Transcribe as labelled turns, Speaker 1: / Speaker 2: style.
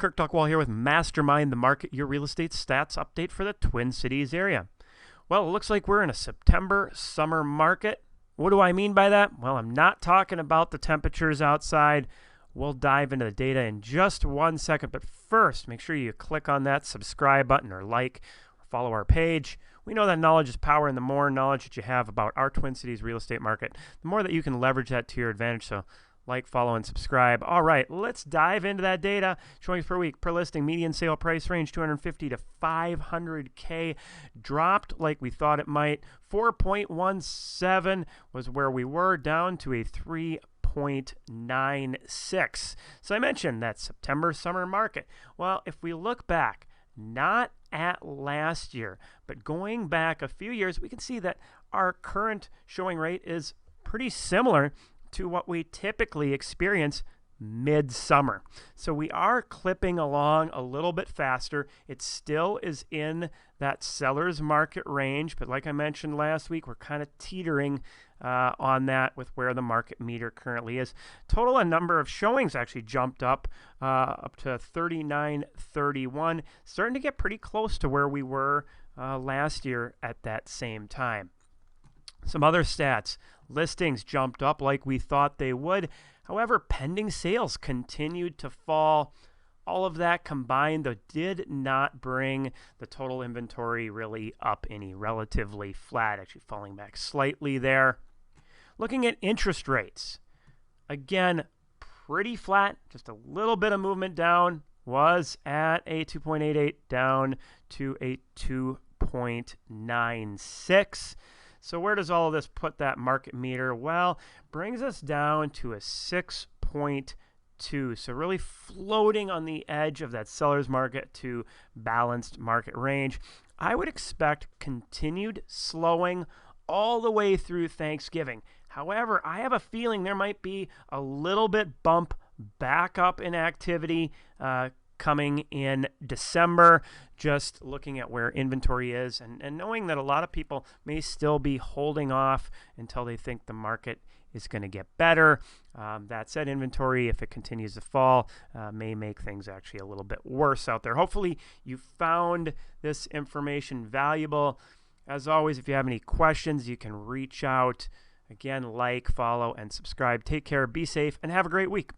Speaker 1: Kirk Duckwall here with Mastermind, the Market Your Real Estate Stats update for the Twin Cities area. Well, it looks like we're in a September summer market. What do I mean by that? Well, I'm not talking about the temperatures outside. We'll dive into the data in just 1 second, but first, make sure you click on that subscribe button or like or follow our page. We know that knowledge is power, and the more knowledge that you have about our Twin Cities real estate market, the more that you can leverage that to your advantage. So like, follow, and subscribe. All right, let's dive into that data. Showings per week, per listing, median sale price range 250 to 500K. Dropped like we thought it might. 4.17 was where we were, down to a 3.96. So I mentioned that September summer market. Well, if we look back, not at last year, but going back a few years, we can see that our current showing rate is pretty similar to what we typically experience midsummer. So we are clipping along a little bit faster. It still is in that seller's market range, but like I mentioned last week, we're kind of teetering on that with where the market meter currently is. Total a number of showings actually jumped up to 3931, starting to get pretty close to where we were last year at that same time. Some other stats. Listings jumped up like we thought they would. However, pending sales continued to fall. All of that combined, though, did not bring the total inventory really up any. Relatively flat, actually falling back slightly there. Looking at interest rates. Again, pretty flat. Just a little bit of movement down. Was at a 2.88, down to a 2.96. So where does all of this put that market meter? Well, brings us down to a 6.2. So really floating on the edge of that seller's market to balanced market range. I would expect continued slowing all the way through Thanksgiving. However, I have a feeling there might be a little bit bump back up in activity coming in December, just looking at where inventory is and knowing that a lot of people may still be holding off until they think the market is going to get better. That said, inventory, if it continues to fall, may make things actually a little bit worse out there. Hopefully you found this information valuable. As always, if you have any questions, you can reach out. Again, like, follow, and subscribe. Take care, be safe, and have a great week.